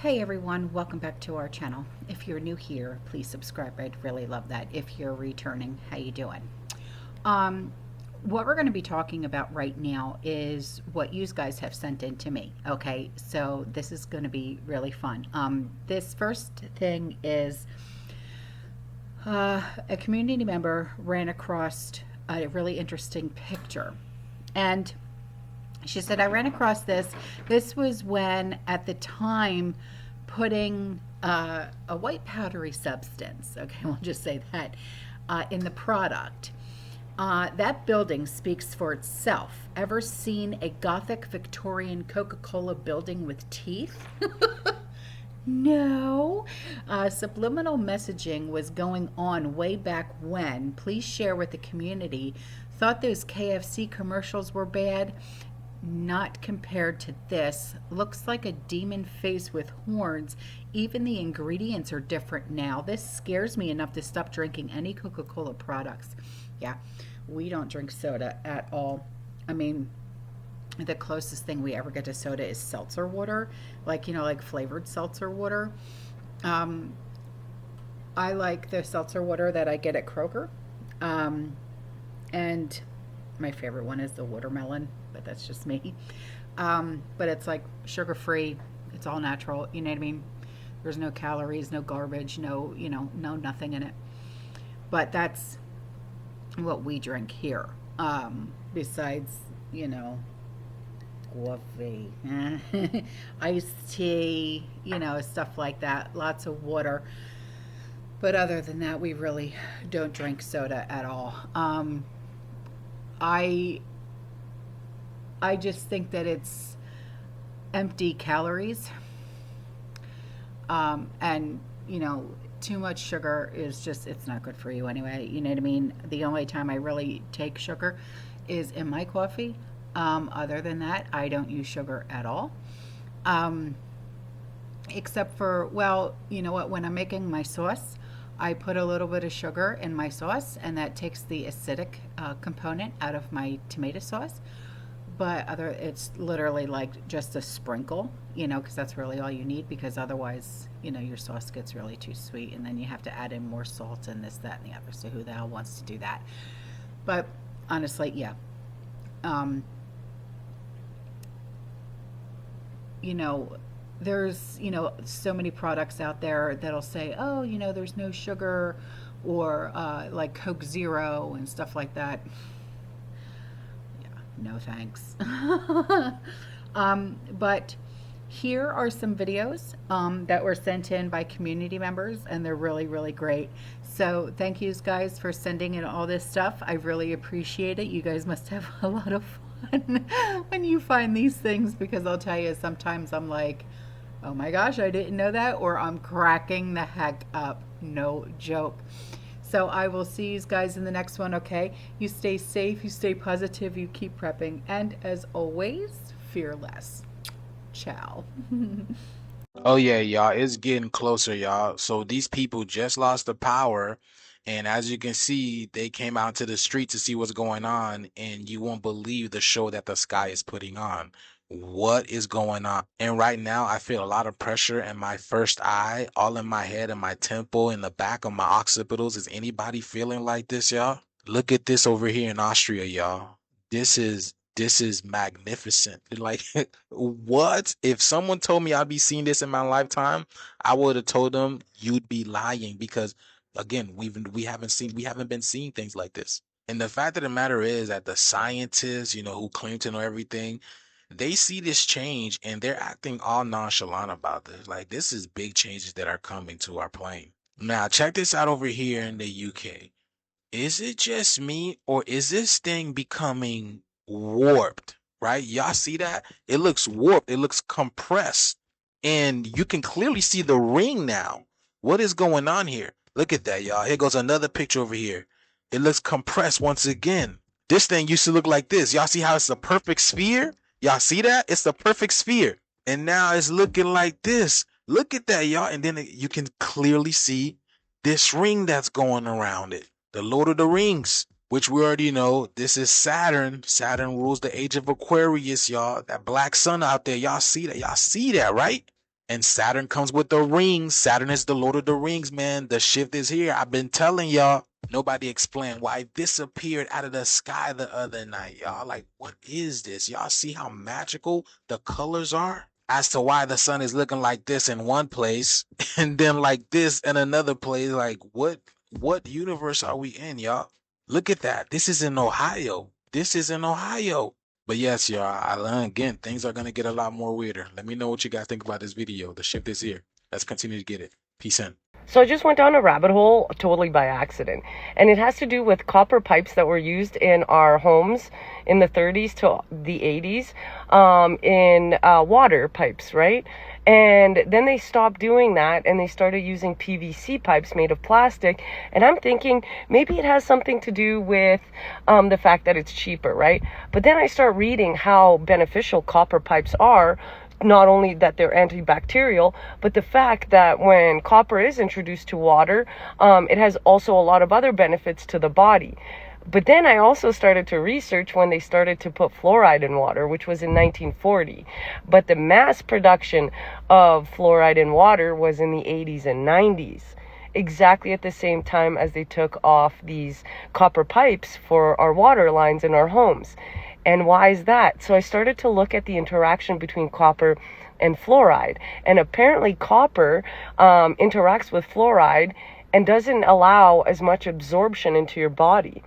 Hey everyone, welcome back to our channel. If you're new here, please subscribe. I'd really love that. If you're returning, how you doing? Um, what we're going to be talking about right now is what you guys have sent in to me. Okay, so this is going to be really fun. This first thing is a community member ran across a really interesting picture, and she said, I ran across this. This was when, at the time, putting a white powdery substance, okay, we'll just say that, in the product. That building speaks for itself. Ever seen a Gothic Victorian Coca Cola building with teeth? No. Subliminal messaging was going on way back when. Please share with the community. Thought those KFC commercials were bad? Not compared to this. Looks like a demon face with horns. Even the ingredients are different now. This scares me enough to stop drinking any Coca Cola products. Yeah, we don't drink soda at all. I mean, the closest thing we ever get to soda is seltzer water, like flavored seltzer water. Um, I like the seltzer water that I get at Kroger. Um, and my favorite one is the watermelon, but that's just me. But it's like sugar free, it's all natural, you know what I mean? There's no calories, no garbage, no nothing in it. But that's what we drink here. Besides, you know, coffee, iced tea, stuff like that, lots of water. But other than that, we really don't drink soda at all. I I just think that it's empty calories, and too much sugar is just it's not good for you anyway. You know what I mean? The only time I really take sugar is in my coffee. Other than that, I don't use sugar at all. Um, Except for, well, you know what, when I'm making my sauce, I put a little bit of sugar in my sauce, and that takes the acidic component out of my tomato sauce. But it's literally like just a sprinkle, because that's really all you need, because otherwise, your sauce gets really too sweet, and then you have to add in more salt and this, that, and the other. So who the hell wants to do that? But honestly, yeah. Um, you know, there's, so many products out there that'll say, oh, there's no sugar, or like Coke Zero and stuff like that. Yeah, no thanks. But here are some videos that were sent in by community members, and they're really, really great. So thank you guys for sending in all this stuff. I really appreciate it. You guys must have a lot of fun when you find these things, because I'll tell you, sometimes I'm like, oh my gosh, I didn't know that, or I'm cracking the heck up. No joke. So I will see you guys in the next one, okay? You stay safe, you stay positive, you keep prepping, and as always, fearless. Ciao. Oh yeah, y'all, it's getting closer, y'all. So these people just lost the power, and as you can see, they came out to the street to see what's going on, and you won't believe the show that the sky is putting on. What is going on? And right now, I feel a lot of pressure in my first eye, all in my head, and my temple, in the back of my occipitals. Is anybody feeling like this, y'all? Look at this over here in Austria, y'all. This is magnificent. Like, what? If someone told me I'd be seeing this in my lifetime, I would have told them you'd be lying, because again, we haven't been seeing things like this. And the fact of the matter is that the scientists, who claim to know everything, they see this change and they're acting all nonchalant about this. Like, this is big changes that are coming to our plane. Now, check this out over here in the UK. Is it just me, or is this thing becoming warped? Right? Y'all see that? It looks warped. It looks compressed. And you can clearly see the ring now. What is going on here? Look at that, y'all. Here goes another picture over here. It looks compressed once again. This thing used to look like this. Y'all see how it's a perfect sphere? Y'all see that? It's the perfect sphere. And now it's looking like this. Look at that, y'all. And then you can clearly see this ring that's going around it. The Lord of the Rings, which we already know. This is Saturn. Saturn rules the age of Aquarius, y'all. That black sun out there, y'all see that? Y'all see that, right? And Saturn comes with the rings. Saturn is the Lord of the Rings, man. The shift is here. I've been telling y'all. Nobody explained why it disappeared out of the sky the other night, y'all. Like, what is this? Y'all see how magical the colors are? As to why the sun is looking like this in one place and then like this in another place. Like, what universe are we in, y'all? Look at that. This is in Ohio. This is in Ohio. But yes, y'all, I learned again, things are going to get a lot more weirder. Let me know what you guys think about this video. The shift is here. Let's continue to get it. Peace in. So I just went down a rabbit hole totally by accident. And it has to do with copper pipes that were used in our homes in the 30s to the 80s in water pipes, right? And then they stopped doing that and they started using PVC pipes made of plastic. And I'm thinking maybe it has something to do with the fact that it's cheaper, right? But then I start reading how beneficial copper pipes are. Not only that they're antibacterial, but the fact that when copper is introduced to water, it has also a lot of other benefits to the body. But then I also started to research when they started to put fluoride in water, which was in 1940. But the mass production of fluoride in water was in the 80s and 90s, exactly at the same time as they took off these copper pipes for our water lines in our homes. And why is that? So I started to look at the interaction between copper and fluoride. And apparently copper interacts with fluoride and doesn't allow as much absorption into your body.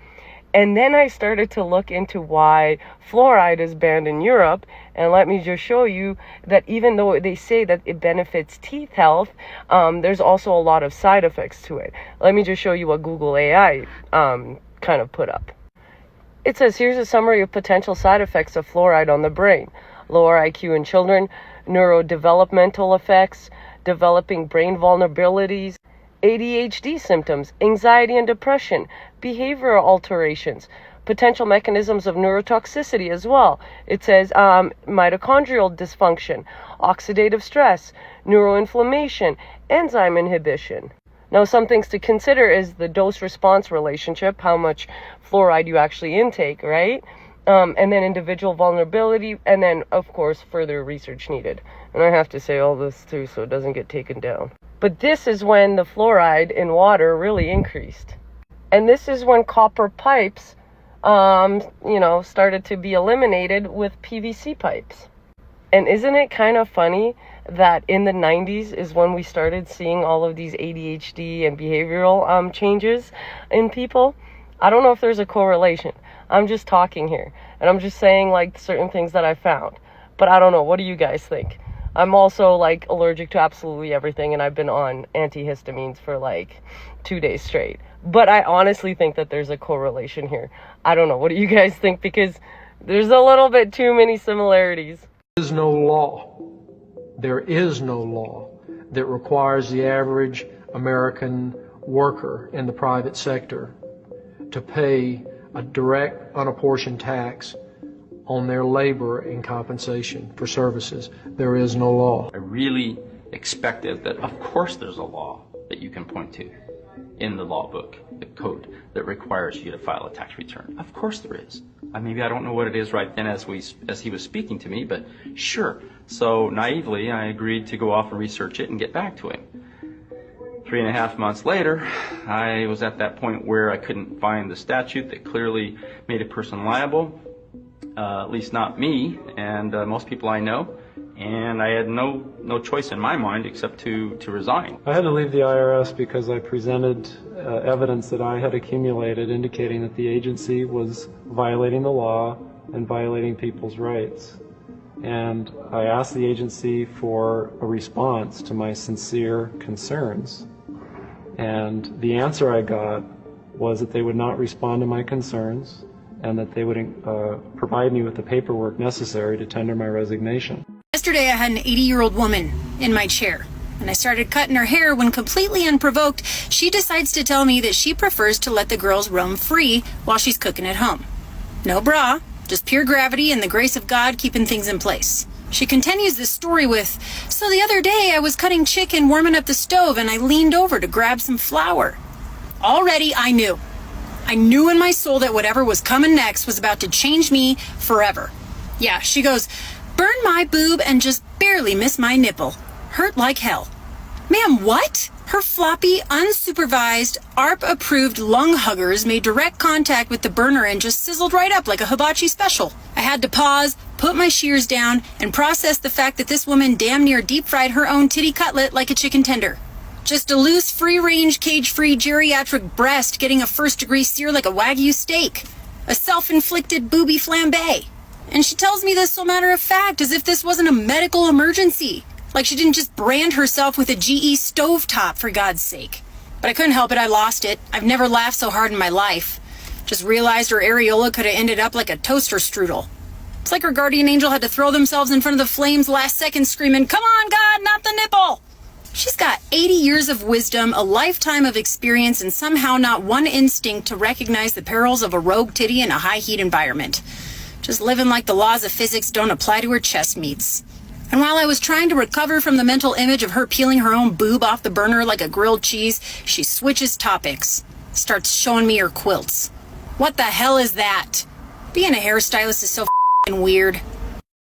And then I started to look into why fluoride is banned in Europe. And let me just show you that even though they say that it benefits teeth health, there's also a lot of side effects to it. Let me just show you what Google AI kind of put up. It says, here's a summary of potential side effects of fluoride on the brain. Lower IQ in children, neurodevelopmental effects, developing brain vulnerabilities, ADHD symptoms, anxiety and depression, behavioral alterations, potential mechanisms of neurotoxicity as well. It says mitochondrial dysfunction, oxidative stress, neuroinflammation, enzyme inhibition. Now, some things to consider is the dose-response relationship, how much fluoride you actually intake, right? And then individual vulnerability, and then, of course, further research needed. And I have to say all this, too, so it doesn't get taken down. But this is when the fluoride in water really increased. And this is when copper pipes, started to be eliminated with PVC pipes. And isn't it kind of funny that in the 90s is when we started seeing all of these ADHD and behavioral changes in people? I don't know if there's a correlation. I'm just talking here. And I'm just saying like certain things that I found. But I don't know. What do you guys think? I'm also like allergic to absolutely everything. And I've been on antihistamines for like 2 days straight. But I honestly think that there's a correlation here. I don't know. What do you guys think? Because there's a little bit too many similarities. There is no law. There is no law that requires the average American worker in the private sector to pay a direct, unapportioned tax on their labor and compensation for services. There is no law. I really expected that, of course, there's a law that you can point to in the law book, the code, that requires you to file a tax return. Of course there is. Maybe I don't know what it is right then as he was speaking to me, but sure. So naively, I agreed to go off and research it and get back to him. 3.5 months later, I was at that point where I couldn't find the statute that clearly made a person liable, at least not me and most people I know. And I had no choice in my mind except to resign. I had to leave the IRS because I presented evidence that I had accumulated indicating that the agency was violating the law and violating people's rights. And I asked the agency for a response to my sincere concerns. And the answer I got was that they would not respond to my concerns and that they would provide me with the paperwork necessary to tender my resignation. Yesterday I had an 80-year-old woman in my chair, and I started cutting her hair when, completely unprovoked, she decides to tell me that she prefers to let the girls roam free while she's cooking at home. No bra, just pure gravity and the grace of God keeping things in place. She continues this story with, so the other day I was cutting chicken, warming up the stove, and I leaned over to grab some flour. Already I knew. I knew in my soul that whatever was coming next was about to change me forever. Yeah, she goes, burn my boob and just barely miss my nipple. hurt like hell. Ma'am, what? Her floppy, unsupervised, ARP-approved lung huggers made direct contact with the burner and just sizzled right up like a hibachi special. I had to pause, put my shears down, and process the fact that this woman damn near deep-fried her own titty cutlet like a chicken tender. Just a loose, free-range, cage-free geriatric breast getting a first-degree sear like a Wagyu steak. A self-inflicted booby flambe. And she tells me this so matter-of-fact, as if this wasn't a medical emergency. Like she didn't just brand herself with a GE stovetop, for God's sake. But I couldn't help it, I lost it. I've never laughed so hard in my life. Just realized her areola could have ended up like a toaster strudel. It's like her guardian angel had to throw themselves in front of the flames last second screaming, "Come on, God, not the nipple!" She's got 80 years of wisdom, a lifetime of experience, and somehow not one instinct to recognize the perils of a rogue titty in a high-heat environment. Just living like the laws of physics don't apply to her chest meats. And while I was trying to recover from the mental image of her peeling her own boob off the burner like a grilled cheese, she switches topics. Starts showing me her quilts. What the hell is that? Being a hairstylist is so f***ing weird.